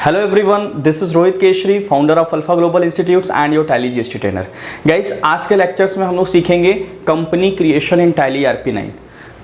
Hello everyone, this is Rohit Keshari, founder of alpha global institutes and your tally GST trainer. Guys, आज के lectures में हम लोग सीखेंगे कंपनी क्रिएशन इन टैली ERP9।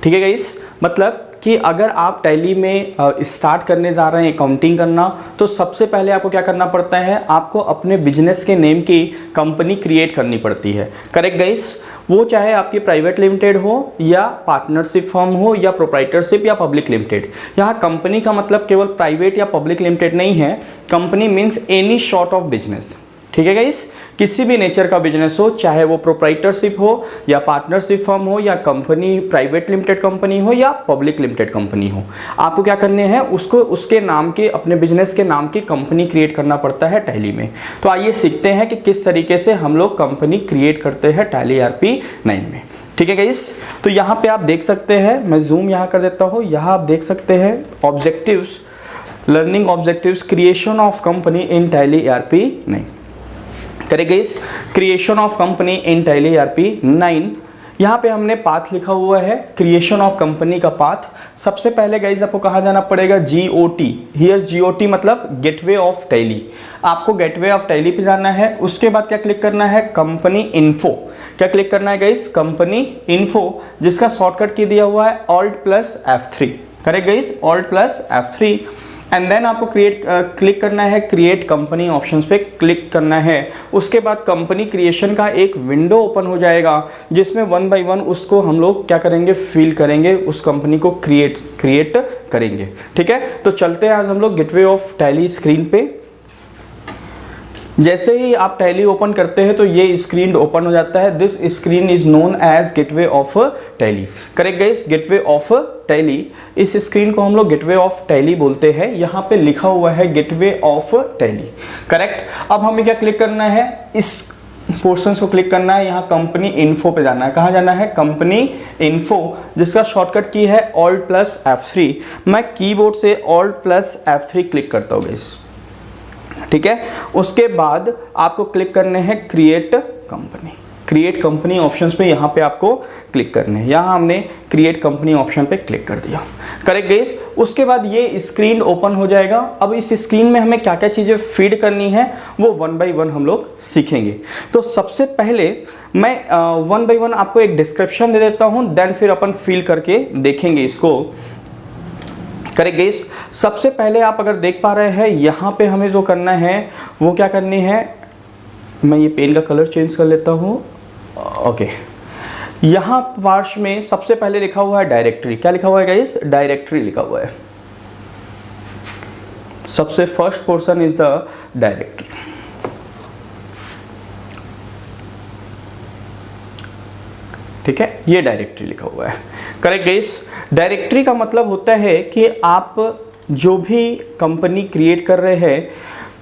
ठीक है गाइस, मतलब कि अगर आप टैली में स्टार्ट करने जा रहे हैं अकाउंटिंग करना, तो सबसे पहले आपको क्या करना पड़ता है, आपको अपने बिजनेस के नेम की कंपनी क्रिएट करनी पड़ती है। करेक्ट गाइस, वो चाहे आपकी प्राइवेट लिमिटेड हो या पार्टनरशिप फर्म हो या प्रोप्राइटरशिप या पब्लिक लिमिटेड। यहाँ कंपनी का मतलब केवल प्राइवेट या पब्लिक लिमिटेड नहीं है, company means any sort of business. ठीक है गाइस, किसी भी नेचर का बिजनेस हो, चाहे वो प्रोप्राइटरशिप हो या पार्टनरशिप फर्म हो या कंपनी प्राइवेट लिमिटेड कंपनी हो या पब्लिक लिमिटेड कंपनी हो, आपको क्या करने हैं, उसको उसके नाम के, अपने बिजनेस के नाम की कंपनी क्रिएट करना पड़ता है टैली में। तो आइए सीखते हैं कि किस तरीके से हम लोग कंपनी क्रिएट करते हैं टैली ERP9 में। ठीक है गाइस, तो यहाँ पे आप देख सकते हैं, मैं जूम यहाँ कर देता हूँ, यहाँ आप देख सकते हैं objectives, learning objectives, creation of company in tally ERP9। Correct guys, creation of company in tally ERP9। यहाँ पे हमने पाथ लिखा हुआ है, क्रिएशन ऑफ कंपनी का पाथ। सबसे पहले गाइस आपको कहाँ जाना पड़ेगा, GOT। हियर GOT मतलब गेटवे ऑफ टैली। आपको गेटवे ऑफ टैली पे जाना है। उसके बाद क्या क्लिक करना है, कंपनी इन्फो। क्या क्लिक करना है गाइस, कंपनी इन्फो, जिसका शॉर्टकट की दिया हुआ है Alt+F3। Correct guys, Alt+F3। And then आपको क्लिक करना है क्रिएट कंपनी ऑप्शंस पे क्लिक करना है। उसके बाद कंपनी क्रिएशन का एक विंडो ओपन हो जाएगा, जिसमें 1 बाय 1 उसको हम लोग क्या करेंगे, फिल करेंगे, उस कंपनी को क्रिएट करेंगे। ठीक है, तो चलते हैं आज हम लोग गेटवे ऑफ टैली स्क्रीन पे। जैसे ही आप टैली ओपन करते हैं तो ये स्क्रीन ओपन हो जाता है। This screen is known as gateway of Tally. Correct guys, gateway of Tally, इस स्क्रीन को हम लोग गेटवे ऑफ टैली बोलते हैं। यहाँ पे लिखा हुआ है गेटवे ऑफ टैली। करेक्ट, अब हमें क्या क्लिक करना है, इस पोर्शन को क्लिक करना है, यहाँ कंपनी इन्फो पे जाना है। कहाँ जाना है, कंपनी इन्फो, जिसका शॉर्टकट की है Alt+F3। मैं कीबोर्ड से Alt+F3 क्लिक करता हूँ गाइस। ठीक है, उसके बाद आपको क्लिक करने हैं create company. Create company options पे यहाँ पे आपको क्लिक करने हैं। यहाँ हमने क्रिएट कंपनी ऑप्शन पे क्लिक कर दिया। करेक्ट गाइस, उसके बाद ये स्क्रीन ओपन हो जाएगा। अब इस स्क्रीन में हमें क्या क्या चीज़ें फीड करनी है, वो 1 बाय 1 हम लोग सीखेंगे। तो सबसे पहले मैं 1 बाय 1 आपको एक डिस्क्रिप्शन दे देता हूँ, देन फिर अपन फिल करके देखेंगे इसको। करेक्ट गाइस, सबसे पहले आप अगर देख पा रहे हैं, यहाँ पे हमें जो करना है वो क्या करनी है, मैं ये पेन का कलर चेंज कर लेता हूँ। ओके, यहाँ पार्श में सबसे पहले लिखा हुआ है डायरेक्टरी। क्या लिखा हुआ है गाइस, डायरेक्टरी लिखा हुआ है। सबसे first portion is the directory. ठीक है, ये डायरेक्टरी लिखा हुआ है। करेक्ट गाइस, डायरेक्टरी का मतलब होता है कि आप जो भी कंपनी क्रिएट कर रहे हैं,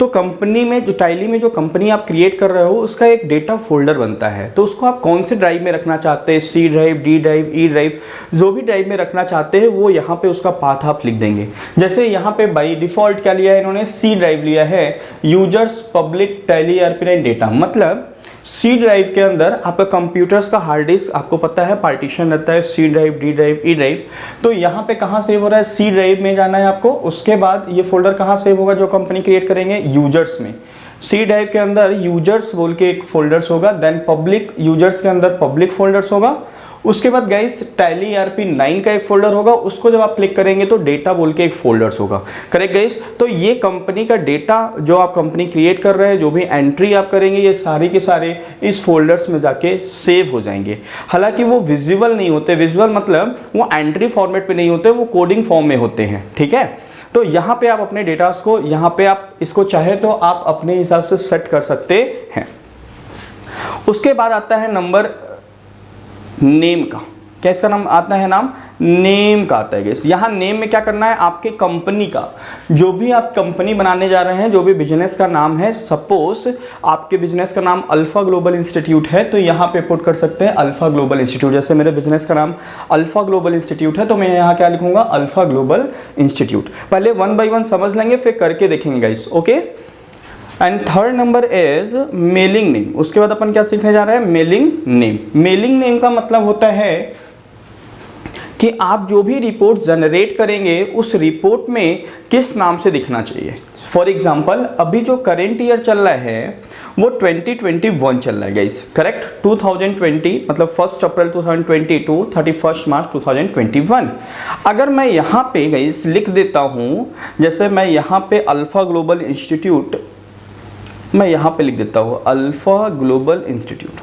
तो कंपनी में जो टैली में जो कंपनी आप क्रिएट कर रहे हो, उसका एक डेटा फोल्डर बनता है। तो उसको आप कौन से ड्राइव में रखना चाहते हैं, C drive, D drive, E drive, जो भी ड्राइव में रखना चाहते हैं वो यहाँ पे उसका पाथ आप लिख देंगे। जैसे यहाँ पे बाई डिफ़ॉल्ट क्या लिया है इन्होंने, C ड्राइव लिया है, users public tally ERP9 data. मतलब C ड्राइव के अंदर आपका कंप्यूटर्स का हार्ड डिस्क, आपको पता है पार्टीशन रहता है, C drive, D drive, E drive. तो यहाँ पे कहाँ सेव हो रहा है, C ड्राइव में जाना है आपको। उसके बाद ये फोल्डर कहाँ सेव होगा, जो कंपनी क्रिएट करेंगे, यूजर्स में। C ड्राइव के अंदर यूजर्स बोल के एक फोल्डर्स होगा, देन पब्लिक यूजर्स के अंदर पब्लिक फोल्डर्स होगा। उसके बाद गाइस टैली ERP9 का एक फोल्डर होगा, उसको जब आप क्लिक करेंगे तो डेटा बोल के एक फोल्डर्स होगा। करेक्ट गाइस, तो ये कंपनी का डेटा जो आप कंपनी क्रिएट कर रहे हैं, जो भी एंट्री आप करेंगे, ये सारे के सारे इस फोल्डर्स में जाके सेव हो जाएंगे। हालांकि वो विजिबल नहीं होते, विजुअल मतलब वो एंट्री फॉर्मेट पे नहीं होते, वो कोडिंग फॉर्म में होते हैं। ठीक है, तो यहाँ पे आप अपने डेटास को, यहाँ पे आप इसको चाहे तो आप अपने हिसाब से सेट कर सकते हैं। उसके बाद आता है नंबर नेम का। क्या इसका नाम आता है, नाम नेम का आता है। यहाँ नेम में क्या करना है, आपके कंपनी का, जो भी आप कंपनी बनाने जा रहे हैं, जो भी बिजनेस का नाम है, सपोज आपके बिजनेस का नाम अल्फा ग्लोबल इंस्टीट्यूट है, तो यहाँ पे पुट कर सकते हैं अल्फा ग्लोबल इंस्टीट्यूट। जैसे मेरे बिजनेस का नाम अल्फा ग्लोबल इंस्टीट्यूट है, तो मैं यहाँ क्या लिखूंगा, अल्फा ग्लोबल इंस्टीट्यूट। पहले 1 बाय 1 समझ लेंगे, फिर करके देखेंगे guys. Okay, and third number is mailing name. उसके बाद अपन क्या सीखने जा रहे हैं, मेलिंग नेम। मेलिंग नेम का मतलब होता है कि आप जो भी रिपोर्ट जनरेट करेंगे उस रिपोर्ट में किस नाम से दिखना चाहिए। फॉर एग्जांपल अभी जो करेंट ईयर चल रहा है वो 2021 चल रहा है गाइस, करेक्ट। 2020 मतलब 1 अप्रैल 2020 टू 31 मार्च 2021। अगर मैं यहाँ पे गाइस लिख देता हूँ, जैसे मैं यहाँ पे अल्फा ग्लोबल इंस्टीट्यूट, मैं यहाँ पे लिख देता हूँ अल्फा ग्लोबल इंस्टीट्यूट,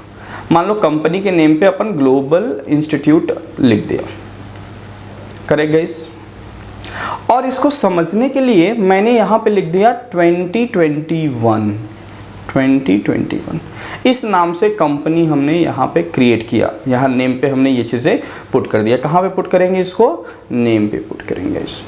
मान लो कंपनी के नेम पे अपन ग्लोबल इंस्टीट्यूट लिख दिया, करेक्ट गाइस। और इसको समझने के लिए मैंने यहाँ पे लिख दिया 2021 इस नाम से कंपनी हमने यहाँ पे क्रिएट किया, यहाँ नेम पे हमने ये चीज़ें पुट कर दिया। कहाँ पे पुट करेंगे इसको, नेम पे पुट करेंगे इस,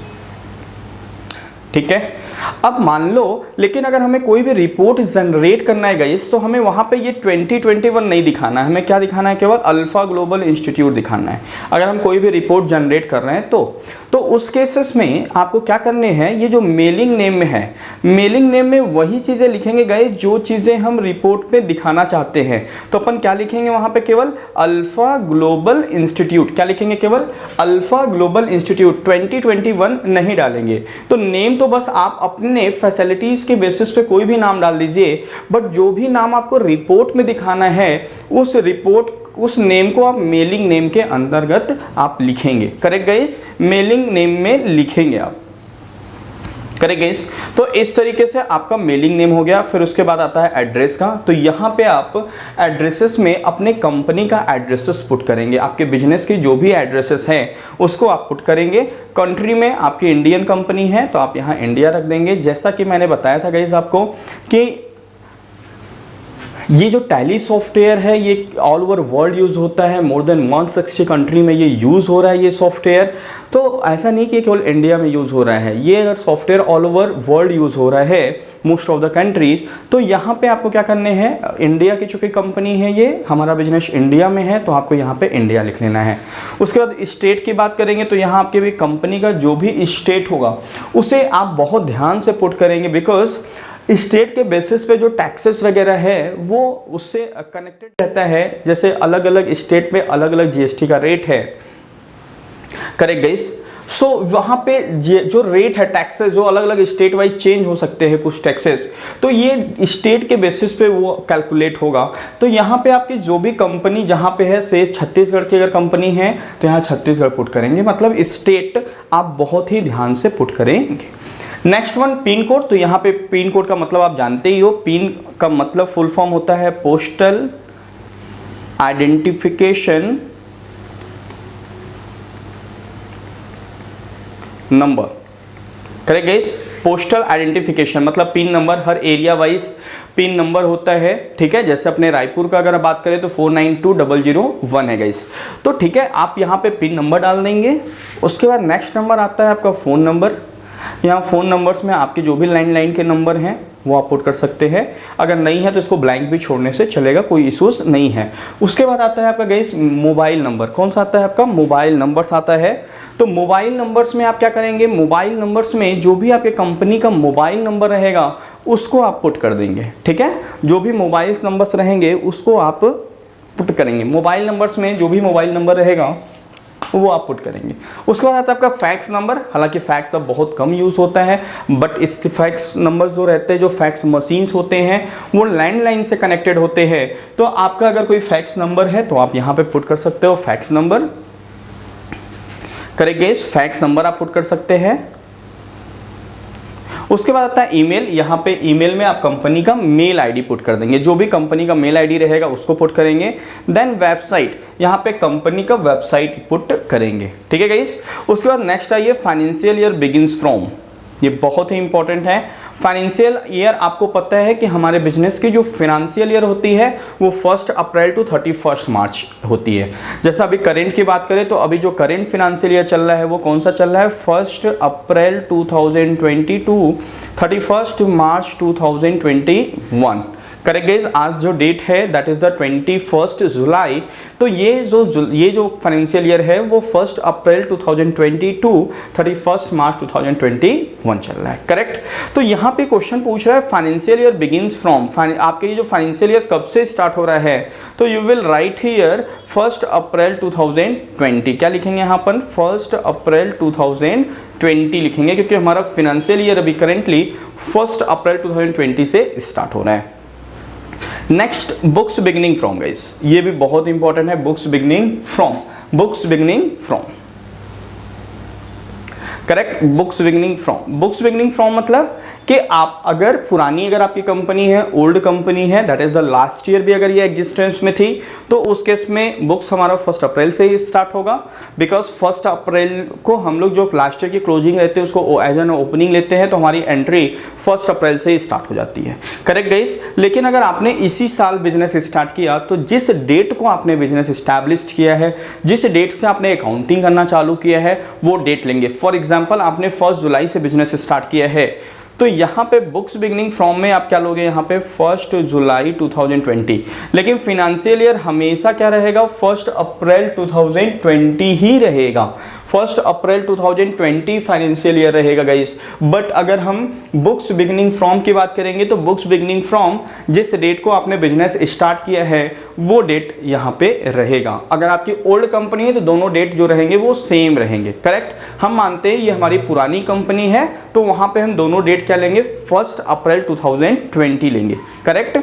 ठीक है। अब मान लो लेकिन अगर हमें कोई भी रिपोर्ट जनरेट करना है गाइस तो हमें वहाँ पे ये 2021 नहीं दिखाना है, हमें क्या दिखाना है, केवल अल्फा ग्लोबल इंस्टीट्यूट दिखाना है। अगर हम कोई भी रिपोर्ट जनरेट कर रहे हैं तो उस केसेस में आपको क्या करने हैं, ये जो मेलिंग नेम में है, मेलिंग नेम में वही चीज़ें लिखेंगे गाइस जो चीज़ें हम रिपोर्ट पे दिखाना चाहते हैं। तो अपन क्या लिखेंगे वहाँ पे, केवल अल्फा ग्लोबल इंस्टीट्यूट, क्या लिखेंगे, केवल अल्फा ग्लोबल इंस्टीट्यूट, 2021 नहीं डालेंगे। तो नेम तो बस आप अपने फैसिलिटीज़ के बेसिस पे कोई भी नाम डाल दीजिए, बट जो भी नाम आपको रिपोर्ट में दिखाना है उस रिपोर्ट उस नेम को आप मेलिंग नेम के अंतर्गत आप लिखेंगे, करेक्ट गाइस, मेलिंग नेम में लिखेंगे आप, करेक्ट गाइस। तो इस तरीके से आपका मेलिंग नेम हो गया। फिर उसके बाद आता है एड्रेस का। तो यहाँ पे आप एड्रेसेस में अपने कंपनी का एड्रेसेस पुट करेंगे, आपके बिजनेस की जो भी एड्रेसेस हैं उसको आप पुट करेंगे। कंट्री में आपकी इंडियन कंपनी है तो आप यहाँ इंडिया रख देंगे। जैसा कि मैंने बताया था गाइस आपको कि ये जो टैली सॉफ्टवेयर है ये ऑल ओवर वर्ल्ड यूज़ होता है, मोर देन 160 कंट्री में ये यूज़ हो रहा है ये सॉफ्टवेयर। तो ऐसा नहीं कि केवल इंडिया में यूज़ हो रहा है, ये अगर software all over world use हो रहा है मोस्ट ऑफ द कंट्रीज, तो यहाँ पे आपको क्या करने हैं, इंडिया की चूँकि कंपनी है, ये हमारा बिजनेस इंडिया में है तो आपको यहाँ पे इंडिया लिख लेना है। उसके बाद स्टेट की बात करेंगे तो यहाँ आपके भी कंपनी का जो भी स्टेट होगा उसे आप बहुत ध्यान से पुट करेंगे, बिकॉज स्टेट के बेसिस पे जो टैक्सेस वगैरह है वो उससे कनेक्टेड रहता है। जैसे अलग अलग स्टेट पे अलग अलग जीएसटी का रेट है, करेक्ट गाइस। सो वहाँ पे जो रेट है टैक्सेस जो अलग अलग स्टेट वाइज चेंज हो सकते हैं कुछ टैक्सेस, तो ये स्टेट के बेसिस पे वो कैलकुलेट होगा। तो यहाँ पे आपकी जो भी कंपनी जहाँ पे है, से छत्तीसगढ़ की अगर कंपनी है तो यहाँ छत्तीसगढ़ पुट करेंगे, मतलब स्टेट आप बहुत ही ध्यान से पुट करेंगे। Next one pin code. तो यहाँ पे पिन कोड का मतलब आप जानते ही हो, पिन का मतलब फुल फॉर्म होता है postal identification number, correct guys. Postal identification मतलब पिन नंबर, हर एरिया वाइज पिन नंबर होता है, ठीक है। जैसे अपने रायपुर का अगर बात करें तो 492001 है गाइस। तो ठीक है, आप यहाँ पे पिन नंबर डाल देंगे। उसके बाद नेक्स्ट नंबर आता है आपका फ़ोन नंबर। यहाँ फ़ोन नंबर्स में आपके जो भी लैंडलाइन के नंबर हैं वो आप पुट कर सकते हैं, अगर नहीं है तो इसको ब्लैंक भी छोड़ने से चलेगा, कोई इशूज़ नहीं है। उसके बाद आता है आपका गाइस मोबाइल नंबर। कौन सा आता है आपका, मोबाइल नंबर्स आता है। तो मोबाइल नंबर्स में आप क्या करेंगे, मोबाइल नंबर्स में जो भी आपके कंपनी का मोबाइल नंबर रहेगा उसको आप पुट कर देंगे, ठीक है। जो भी मोबाइल नंबर्स रहेंगे उसको आप पुट करेंगे, मोबाइल नंबर्स में जो भी मोबाइल नंबर रहेगा वो आप पुट करेंगे। उसके बाद आता है आपका फैक्स नंबर। हालांकि फैक्स अब बहुत कम यूज़ होता है, बट इस फैक्स नंबर जो रहते हैं, जो फैक्स मशीन्स होते हैं वो लैंडलाइन से कनेक्टेड होते हैं। तो आपका अगर कोई फैक्स नंबर है तो आप यहाँ पे पुट कर सकते हो fax number, correct guys, fax number आप पुट कर सकते हैं। उसके बाद आता है ईमेल। यहाँ पे ईमेल में आप कंपनी का मेल आईडी पुट कर देंगे, जो भी कंपनी का मेल आईडी रहेगा उसको पुट करेंगे। देन वेबसाइट, यहाँ पे कंपनी का वेबसाइट पुट करेंगे, ठीक है गाइस। उसके बाद नेक्स्ट आइए फाइनेंशियल ईयर बिगिंस फ्रॉम, ये बहुत ही इंपॉर्टेंट है। फाइनेंशियल ईयर आपको पता है कि हमारे बिजनेस की जो फाइनेंशियल ईयर होती है वो 1 अप्रैल टू 31 मार्च होती है। जैसा अभी करेंट की बात करें तो अभी जो करेंट फाइनेंशियल ईयर चल रहा है वो कौन सा चल रहा है, 1 अप्रैल 2020 टू 31 मार्च 2021, करेक्ट गाइज, आज जो डेट है दैट इज द 21 जुलाई। तो ये जो फाइनेंशियल ईयर है वो 1 अप्रैल 2020 टू 31 मार्च 2021 चल रहा है। करेक्ट। तो यहाँ पे क्वेश्चन पूछ रहा है फाइनेंशियल ईयर बिगिंस फ्रॉम, आपके ये जो फाइनेंशियल ईयर कब से स्टार्ट हो रहा है, तो यू विल राइट हियर 1 अप्रैल 2020। क्या लिखेंगे यहाँ पर? 1 अप्रैल 2020 लिखेंगे, क्योंकि हमारा फाइनेंशियल ईयर अभी करेंटली 1 अप्रैल 2020 से स्टार्ट हो रहा है। Next, books beginning from guys, ये भी बहुत इंपॉर्टेंट है। Books beginning from, books beginning from, correct. Books beginning from, books beginning from मतलब कि आप अगर पुरानी अगर आपकी कंपनी है, ओल्ड कंपनी है, that is the last year भी अगर ये एग्जिस्टेंस में थी, तो उस केस में बुक्स हमारा 1 अप्रैल से ही स्टार्ट होगा, बिकॉज 1 अप्रैल को हम लोग जो लास्ट ईयर की क्लोजिंग रहते हैं उसको एज एन ओपनिंग लेते हैं, तो हमारी एंट्री 1 अप्रैल से ही स्टार्ट हो जाती है। Correct guys. लेकिन अगर आपने इसी साल बिजनेस स्टार्ट किया, तो जिस डेट को आपने बिजनेस स्टैब्लिश किया है, जिस डेट से आपने अकाउंटिंग करना चालू किया है, वो डेट लेंगे। फॉर एग्जाम्पल, आपने 1 जुलाई से बिजनेस स्टार्ट किया है, तो यहाँ पे बुक्स बिगिनिंग फ्रॉम में आप क्या लोगे? यहाँ पे 1 जुलाई 2020। लेकिन फिनेंशियल ईयर हमेशा क्या रहेगा? 1 अप्रैल 2020 ही रहेगा। 1 अप्रैल 2020 फाइनेंशियल ईयर रहेगा गाइस। बट अगर हम बुक्स बिगिनिंग फ्रॉम की बात करेंगे, तो बुक्स बिगिनिंग फ्रॉम जिस डेट को आपने बिजनेस स्टार्ट किया है वो डेट यहाँ पे रहेगा। अगर आपकी ओल्ड कंपनी है तो दोनों डेट जो रहेंगे वो सेम रहेंगे। करेक्ट। हम मानते हैं ये हमारी पुरानी कंपनी है, तो वहाँ पे हम दोनों डेट क्या लेंगे? 1 अप्रैल 2020 लेंगे। करेक्ट।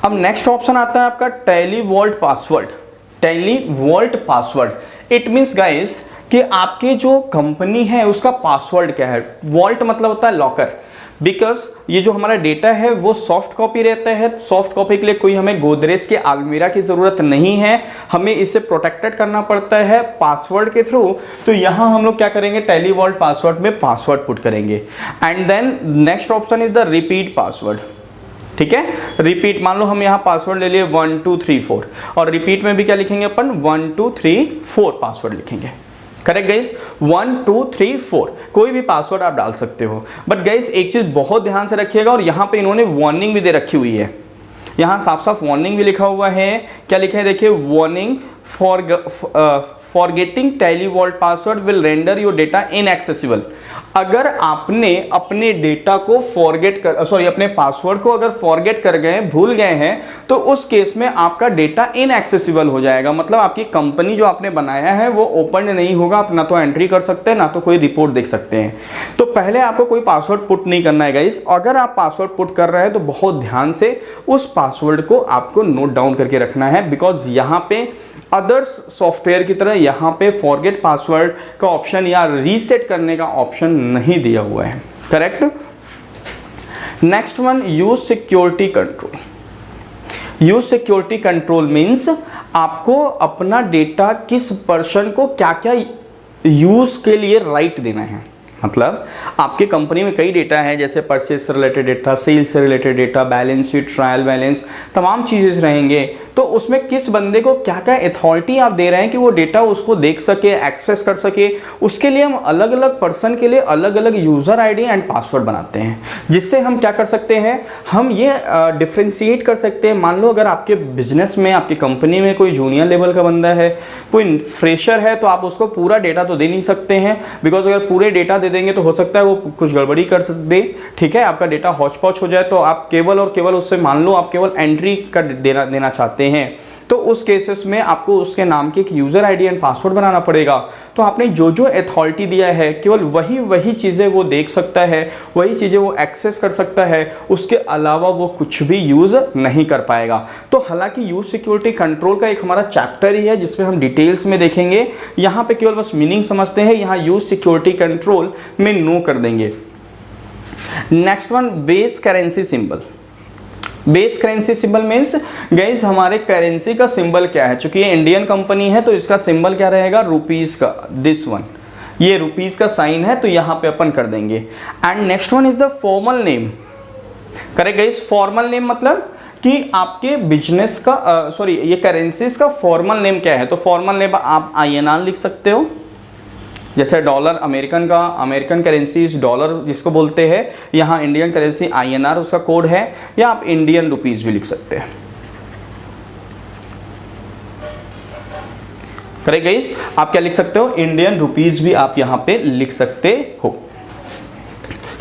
अब नेक्स्ट ऑप्शन आता है आपका Tally vault password. Tally vault password, it means guys कि आपकी जो कंपनी है उसका पासवर्ड क्या है। वॉल्ट मतलब होता है लॉकर, बिकॉज ये जो हमारा डेटा है वो सॉफ्ट कॉपी रहता है। सॉफ्ट कॉपी के लिए कोई हमें गोदरेज के अलमीरा की ज़रूरत नहीं है, हमें इसे प्रोटेक्टेड करना पड़ता है पासवर्ड के थ्रू। तो यहाँ हम लोग क्या करेंगे? टैली वॉल्ट पासवर्ड में पासवर्ड पुट करेंगे। And then next option is the repeat password. ठीक है, रिपीट, मान लो हम यहाँ पासवर्ड ले लिए 1 2 3 4, और रिपीट में भी क्या लिखेंगे अपन? 1 2 3 4 पासवर्ड लिखेंगे। Correct guys. 1 2 3 4 कोई भी पासवर्ड आप डाल सकते हो। बट गाइस एक चीज़ बहुत ध्यान से रखिएगा, और यहाँ पे इन्होंने वार्निंग भी दे रखी हुई है। यहाँ साफ साफ वार्निंग भी लिखा हुआ है। क्या लिखा है? देखिए, warning forgetting Tally vault password will render your data inaccessible. अगर आपने अपने डेटा को अपने पासवर्ड को अगर फॉरगेट कर गए, भूल गए हैं, तो उस केस में आपका डेटा इनएक्सेसिबल हो जाएगा। मतलब आपकी कंपनी जो आपने बनाया है वो ओपन नहीं होगा, आप ना तो एंट्री कर सकते हैं ना तो कोई रिपोर्ट देख सकते हैं। तो पहले आपको कोई पासवर्ड पुट नहीं करना है गाइस। अगर आप पासवर्ड पुट कर रहे हैं तो बहुत ध्यान से उस पासवर्ड को आपको नोट डाउन करके रखना है, बिकॉज यहाँ पे अदर्स सॉफ्टवेयर की तरह यहाँ पे फॉरगेट पासवर्ड का ऑप्शन या रीसेट करने का ऑप्शन नहीं दिया हुआ है। Correct. Next one, use security control. Use security control means आपको अपना डेटा किस पर्सन को क्या क्या यूज के लिए राइट देना है। मतलब आपकी कंपनी में कई डेटा है, जैसे परचेज से रिलेटेड डेटा, सेल्स से related data, balance sheet, trial balance, तमाम चीज़ें रहेंगे। तो उसमें किस बंदे को क्या क्या अथॉरिटी आप दे रहे हैं कि वो डेटा उसको देख सके, एक्सेस कर सके, उसके लिए हम अलग अलग पर्सन के लिए अलग अलग यूज़र आईडी एंड पासवर्ड बनाते हैं, जिससे हम क्या कर सकते हैं? हम ये डिफ्रेंशिएट कर सकते हैं। मान लो अगर आपके बिजनेस में, आपकी कंपनी में कोई जूनियर लेवल का बंदा है, कोई फ्रेशर है, तो आप उसको पूरा डेटा तो दे नहीं सकते हैं, बिकॉज अगर पूरे डेटा दे देंगे तो हो सकता है वो कुछ गड़बड़ी कर दे। ठीक है, आपका डेटा हौच पौच हो जाए, तो आप केवल और केवल उससे, मान लो आप केवल एंट्री कर देना चाहते हैं, तो उस केसेस में आपको उसके नाम की एक यूज़र आईडी एंड पासवर्ड बनाना पड़ेगा। तो आपने जो जो अथॉरिटी दिया है केवल वही चीज़ें वो देख सकता है, वही चीज़ें वो एक्सेस कर सकता है, उसके अलावा वो कुछ भी यूज़ नहीं कर पाएगा। तो हालांकि यूज सिक्योरिटी कंट्रोल का एक हमारा चैप्टर ही है जिसमें हम डिटेल्स में देखेंगे। यहाँ पे केवल बस मीनिंग समझते हैं, यहाँ यूज सिक्योरिटी कंट्रोल में नो कर देंगे। Next one, base currency symbol. Base currency symbol means guys हमारे करेंसी का सिंबल क्या है। चूंकि ये इंडियन कंपनी है तो इसका सिंबल क्या रहेगा? रुपीस का, दिस वन, ये रुपीस का साइन है, तो यहाँ पे अपन कर देंगे। And next one is the formal name. Correct guys, formal name मतलब कि आपके बिजनेस का ये करेंसीज का फॉर्मल नेम क्या है। तो फॉर्मल नेम आप INR लिख सकते हो, जैसे डॉलर अमेरिकन का, अमेरिकन करेंसी डॉलर जिसको बोलते हैं, यहाँ इंडियन करेंसी INR उसका कोड है, या आप इंडियन रुपीस भी लिख सकते हैं। करेक्ट गाइस, आप क्या लिख सकते हो, इंडियन रुपीस भी आप यहाँ पे लिख सकते हो।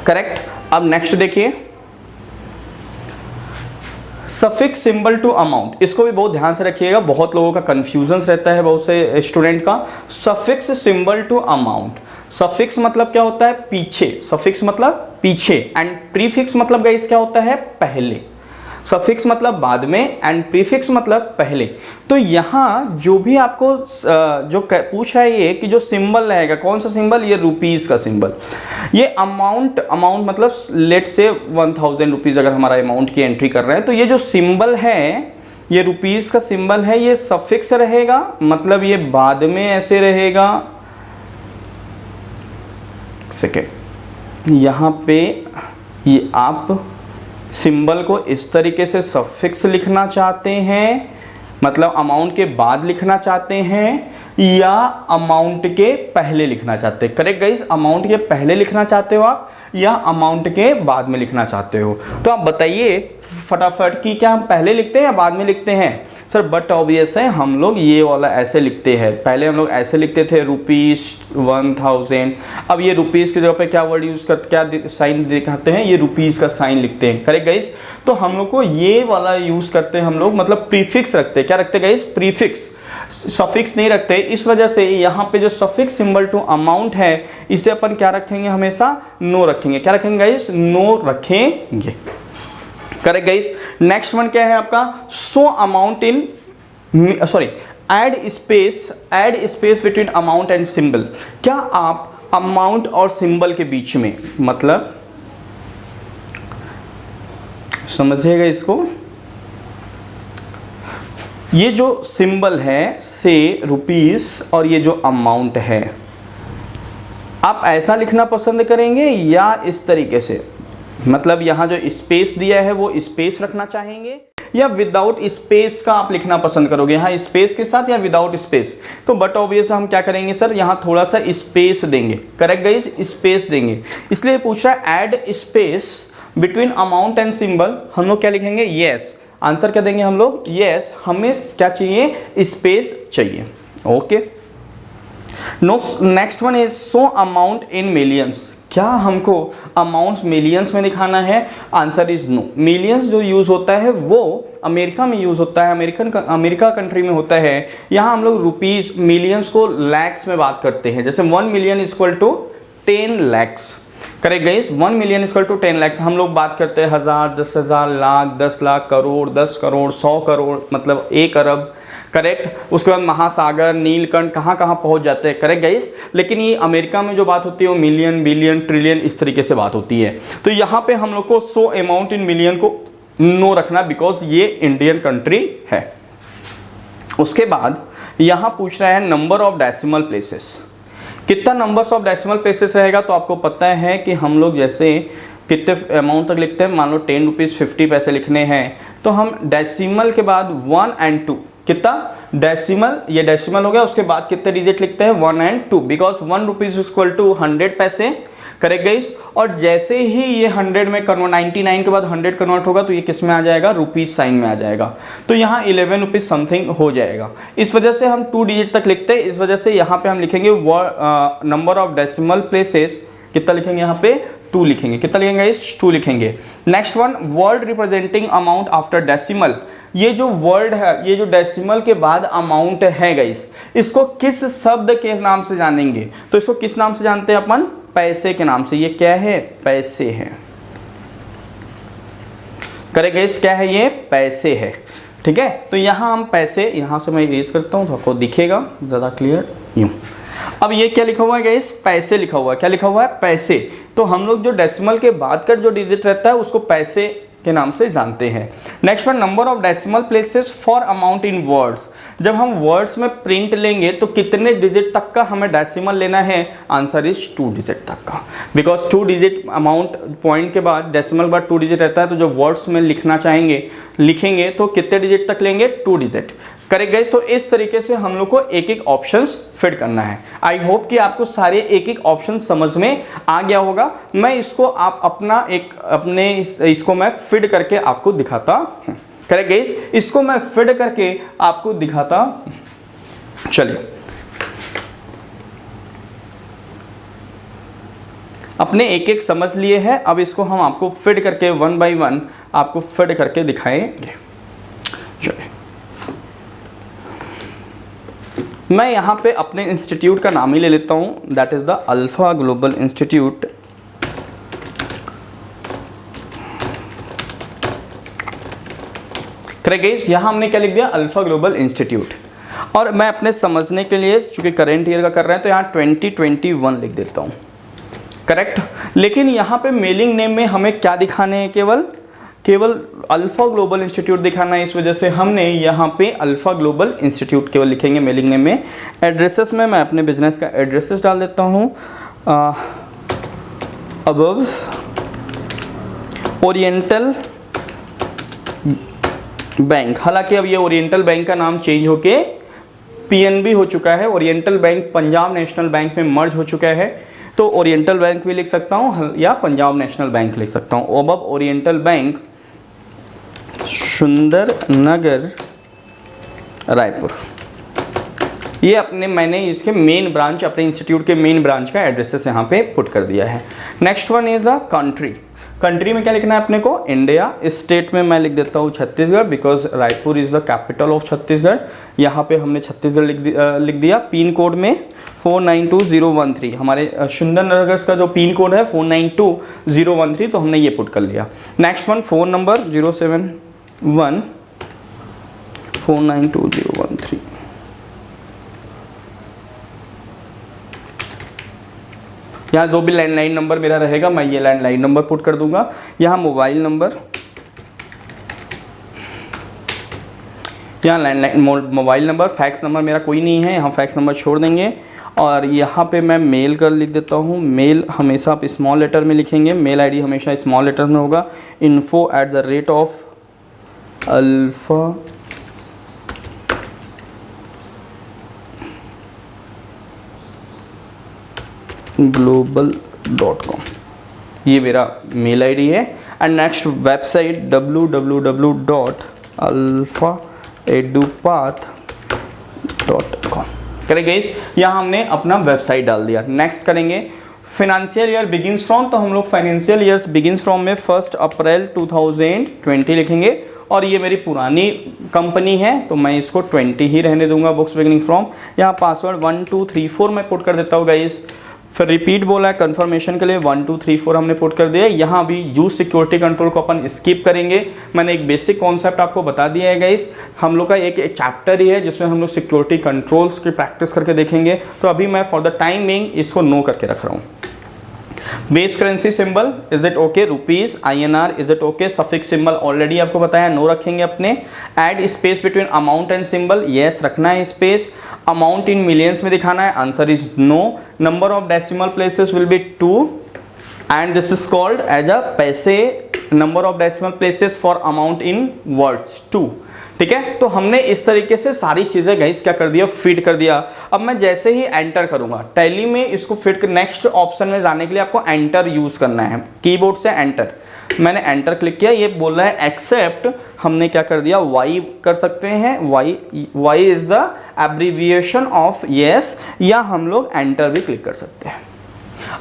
करेक्ट। अब नेक्स्ट देखिए, सफिक्स सिंबल टू अमाउंट, इसको भी बहुत ध्यान से रखिएगा, बहुत लोगों का कंफ्यूजन रहता है, बहुत से स्टूडेंट का। Suffix symbol to amount, suffix मतलब क्या होता है, पीछे, सफिक्स मतलब पीछे, एंड प्रीफिक्स मतलब गाइस क्या होता है, पहले। सफिक्स मतलब बाद में एंड प्रीफिक्स मतलब पहले। तो यहाँ जो भी आपको जो पूछ रहा है ये कि जो सिंबल रहेगा, कौन सा सिंबल, ये रुपीस का सिंबल। ये अमाउंट मतलब लेट से 1000 रुपीज़ अगर हमारा अमाउंट की एंट्री कर रहे हैं, तो ये जो सिंबल है, ये रुपीस का सिंबल है, ये सफिक्स रहेगा, मतलब ये बाद में ऐसे रहेगा। सेकेंड, यहाँ पे ये आप सिंबल को इस तरीके से सफिक्स लिखना चाहते हैं, मतलब अमाउंट के बाद लिखना चाहते हैं, या अमाउंट के पहले लिखना चाहते हैं। करेक्ट गाइस, अमाउंट के पहले लिखना चाहते हो आप, या अमाउंट के बाद में लिखना चाहते हो। तो आप बताइए फटाफट कि क्या हम पहले लिखते हैं या बाद में लिखते हैं। सर बट ऑब्वियस है, हम लोग ये वाला ऐसे लिखते हैं। पहले हम लोग ऐसे लिखते थे ₹1000, अब ये रुपीज़ की जगह पे क्या वर्ड यूज़ करते, क्या साइन दिखाते हैं, ये रुपीज़ का साइन लिखते हैं। करेक्ट गाइस, तो हम लोग को ये वाला यूज़ करते हैं हम लोग, मतलब प्रीफिक्स रखते हैं। क्या रखते हैं गाइस, प्रीफिक्स, सफिक्स नहीं रखते। इस वजह से यहाँ पे जो सफिक्स सिंबल टू अमाउंट है, इसे अपन क्या रखेंगे, हमेशा नो रखेंगे। क्या रखेंगे गाइस, नो रखेंगे। Correct guys. नेक्स्ट वन क्या है आपका, so amount in, sorry, add space between amount and symbol. क्या आप अमाउंट और सिंबल के बीच में, मतलब समझिएगा इसको, ये जो सिंबल है से रुपीस और ये जो अमाउंट है, आप ऐसा लिखना पसंद करेंगे या इस तरीके से, मतलब यहाँ जो स्पेस दिया है वो स्पेस रखना चाहेंगे, या विदाउट स्पेस का आप लिखना पसंद करोगे, यहाँ स्पेस के साथ या विदाउट स्पेस। तो बट ऑब्वियस हम क्या करेंगे सर, यहाँ थोड़ा सा स्पेस देंगे। करेक्ट गाइस, स्पेस देंगे, इसलिए पूछ रहा है add space between amount and symbol. हम लोग क्या लिखेंगे, येस। आंसर क्या देंगे हम लोग, येस। हमें क्या चाहिए, स्पेस चाहिए। Okay. Next one is so amount in millions. क्या हमको अमाउंट मिलियंस में दिखाना है, आंसर इज नो। मिलियंस जो यूज़ होता है वो अमेरिका में यूज़ होता है, अमेरिका कंट्री में होता है। यहाँ हम लोग रुपीज़, मिलियंस को लैक्स में बात करते हैं। जैसे 1 million equal to 10 lakhs. Correct guys, 1 million equal to 10 lakhs. हम लोग बात करते हैं 1000, 10,000, लाख, 10 लाख, करोड़, 10 करोड़, 100 करोड़, मतलब 1 अरब। करेक्ट। उसके बाद महासागर, नीलकंठ, कहाँ कहाँ पहुँच जाते हैं। Correct guys. लेकिन ये अमेरिका में जो बात होती है वो मिलियन, बिलियन, ट्रिलियन, इस तरीके से बात होती है। तो यहाँ पे हम लोग को सो अमाउंट इन मिलियन को नो रखना, बिकॉज ये इंडियन कंट्री है। उसके बाद यहाँ पूछ रहा है नंबर ऑफ डेसिमल प्लेसेस। कितना नंबर्स ऑफ डेसिमल प्लेसेस रहेगा, तो आपको पता है कि हम लोग जैसे कितने अमाउंट तक लिखते हैं, मान लो 10 रुपीज़ 50 पैसे लिखने हैं, तो हम डेसिमल के बाद 1 and 2, कितना डेसिमल, ये डेसिमल हो गया, उसके बाद कितने डिजिट लिखते हैं, 1 and 2, because 1 rupees equal to 100 पैसे। Correct guys. और जैसे ही ये 100 में कन्वर्ट, 99 के बाद 100 कन्वर्ट होगा तो ये किस में आ जाएगा, रुपीज़ साइन में आ जाएगा। तो यहाँ 11 रुपीज़ समथिंग हो जाएगा। इस वजह से हम 2 डिजिट तक लिखते हैं। इस वजह से यहाँ पे हम लिखेंगे नंबर ऑफ डेसिमल प्लेसेस, कितना लिखेंगे यहाँ पे, 2 लिखेंगे। कितना लिखेंगे इस, 2 लिखेंगे। Next one, word representing amount after decimal. ये जो वर्ड है, ये जो डेसिमल के बाद अमाउंट है गाइस, इसको किस शब्द के नाम से जानेंगे, तो इसको किस नाम से जानते हैं अपन, पैसे के नाम से। ये क्या है, पैसे है। करेक्ट गाइस, क्या है ये, पैसे है। ठीक है। तो यहाँ हम पैसे, यहाँ से मैं इरेज करता हूँ तो आपको दिखेगा ज़्यादा क्लियर, यूँ। अब ये क्या लिखा हुआ है गाइस, पैसे लिखा हुआ है। क्या लिखा हुआ है, पैसे। तो हम लोग जो डेसिमल के बाद का जो डिजिट रहता है उसको पैसे के नाम से जानते हैं। Next one, number of decimal places for amount in words. जब हम वर्ड्स में प्रिंट लेंगे तो कितने डिजिट तक का हमें डेसिमल लेना है, आंसर इज 2 डिजिट तक का, बिकॉज 2 डिजिट अमाउंट पॉइंट के बाद डेसिमल बाद 2 डिजिट रहता है। तो जो वर्ड्स में लिखना चाहेंगे लिखेंगे तो कितने डिजिट तक लेंगे, 2 डिजिट। Correct guys. तो इस तरीके से हम लोग को एक एक ऑप्शंस फिट करना है। आई होप कि आपको सारे एक एक ऑप्शन समझ में आ गया होगा। मैं इसको आप अपने इसको मैं फिट करके आपको दिखाता हूं। करेक्ट गाइस, इसको मैं फिट करके आपको दिखाता। चलिए अपने एक एक समझ लिए हैं, अब इसको हम आपको फिट करके वन बाय वन आपको फिट करके दिखाएंगे। चलिए मैं यहाँ पे अपने इंस्टीट्यूट का नाम ही ले लेता हूँ, that is the alpha global institute. Correct guys, यहाँ हमने क्या लिख दिया, अल्फा ग्लोबल इंस्टीट्यूट। और मैं अपने समझने के लिए चूंकि करंट ईयर का कर रहे हैं तो यहाँ 2021 लिख देता हूँ। करेक्ट, लेकिन यहाँ पे मेलिंग नेम में हमें क्या दिखाने हैं, केवल अल्फा ग्लोबल इंस्टीट्यूट दिखाना है। इस वजह से हमने यहाँ पे अल्फा ग्लोबल इंस्टीट्यूट केवल लिखेंगे मेलिंग नेम में। एड्रेसेस में मैं अपने बिजनेस का एड्रेसेस डाल देता हूँ, अबव ओरिएंटल बैंक। हालांकि अब ये ओरिएंटल बैंक का नाम चेंज होके पीएनबी हो चुका है। Oriental bank Punjab national bank में मर्ज हो चुका है, तो ओरिएंटल बैंक भी लिख सकता हूँ या पंजाब नेशनल बैंक लिख सकता हूँ। अब ओरिएंटल बैंक सुंदर नगर रायपुर, ये मैंने इसके मेन ब्रांच, अपने इंस्टीट्यूट के मेन ब्रांच का एड्रेसेस यहाँ पे पुट कर दिया है। Next one is the country में क्या लिखना है अपने को, इंडिया। स्टेट में मैं लिख देता हूँ Chhattisgarh, because Raipur is the capital of Chhattisgarh. यहाँ पे हमने छत्तीसगढ़ लिख दिया। पिन कोड में 492013, हमारे सुंदर नगर का जो पिन कोड है 492013, तो हमने ये पुट कर लिया। Next one phone number 071492013। यहाँ जो भी लैंडलाइन नंबर मेरा रहेगा मैं ये लैंडलाइन नंबर पुट कर दूंगा। यहाँ मोबाइल नंबर, यहाँ landline mobile number. Fax number मेरा कोई नहीं है, यहाँ फैक्स नंबर छोड़ देंगे। और यहाँ पे मैं मेल कर लिख देता हूँ। मेल हमेशा आप स्मॉल लेटर में लिखेंगे, मेल आईडी हमेशा स्मॉल लेटर में होगा। info@alpha global.com, ये मेरा मेल आईडी है। And next website www.alphaedupath.com। Correct guys, यहाँ हमने अपना वेबसाइट डाल दिया। नेक्स्ट करेंगे फाइनेंशियल ईयर बिगिंस फ्रॉम, तो हम लोग फाइनेंशियल ईयर्स बिगिंस फ्रॉम में 1 अप्रैल 2020 लिखेंगे। और ये मेरी पुरानी कंपनी है तो मैं इसको 20 ही रहने दूंगा, बुक्स बिगिनिंग फ्रॉम। यहाँ पासवर्ड 1234 मैं पुट कर देता हूँ गाइस। फिर रिपीट बोला है कंफर्मेशन के लिए, 1234 हमने पुट कर दिया। यहाँ भी यूज सिक्योरिटी कंट्रोल को अपन स्किप करेंगे। मैंने एक बेसिक कॉन्सेप्ट आपको बता दिया है गाइस। हम लोग का एक चैप्टर ही है जिसमें हम लोग सिक्योरिटी कंट्रोल्स की प्रैक्टिस करके देखेंगे। तो अभी मैं फॉर द टाइम बिंग इसको नो करके रख रहा हूँ। Base currency symbol is it okay, rupees INR is it okay. Suffix symbol already आपको बताया, नो रखेंगे अपने। Add space between amount and symbol, yes रखना है स्पेस। अमाउंट इन मिलियंस में दिखाना है, answer is no. Number of decimal places will be 2 and this is called as a paise. Number of decimal places for amount in words 2। ठीक है, तो हमने इस तरीके से सारी चीज़ें गाइस क्या कर दिया, फिट कर दिया। अब मैं जैसे ही एंटर करूंगा टैली में इसको फिट कर, नेक्स्ट ऑप्शन में जाने के लिए आपको एंटर यूज़ करना है, कीबोर्ड से एंटर। मैंने एंटर क्लिक किया, ये बोल रहा है एक्सेप्ट, हमने क्या कर दिया वाई कर सकते हैं। Y is the abbreviation of yes, या हम लोग एंटर भी क्लिक कर सकते हैं।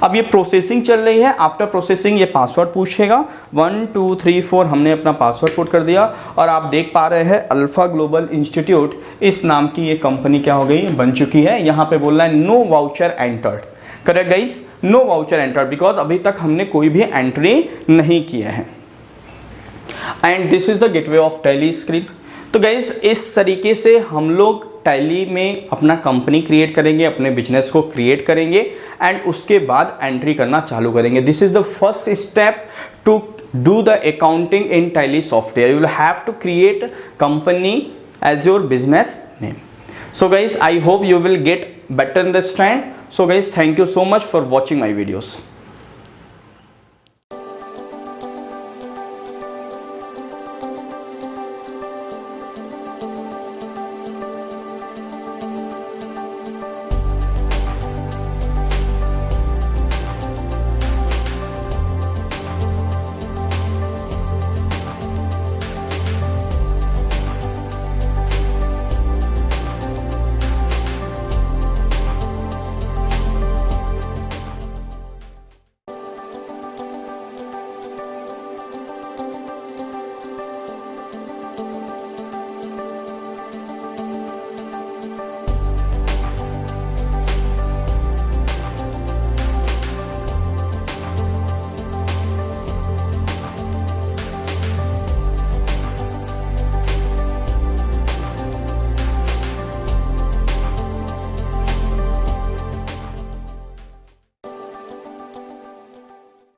अब ये प्रोसेसिंग चल रही है, आफ्टर प्रोसेसिंग ये पासवर्ड पूछेगा। 1 2 3 4 हमने अपना पासवर्ड पुट कर दिया। और आप देख पा रहे हैं अल्फा ग्लोबल इंस्टीट्यूट इस नाम की ये कंपनी क्या हो गई, बन चुकी है। यहाँ पे बोल रहा है no voucher entered. Correct guys, no voucher entered, because अभी तक हमने कोई भी एंट्री नहीं किया है। And this is the gateway of Tally screen. तो गाइस इस तरीके से हम लोग टैली में अपना कंपनी क्रिएट करेंगे, अपने बिजनेस को क्रिएट करेंगे एंड उसके बाद एंट्री करना चालू करेंगे। This is the first step to do the accounting in Tally software. You will have to create company as your business name. So guys, I hope you will get better understand. So guys, thank you so much for watching my videos.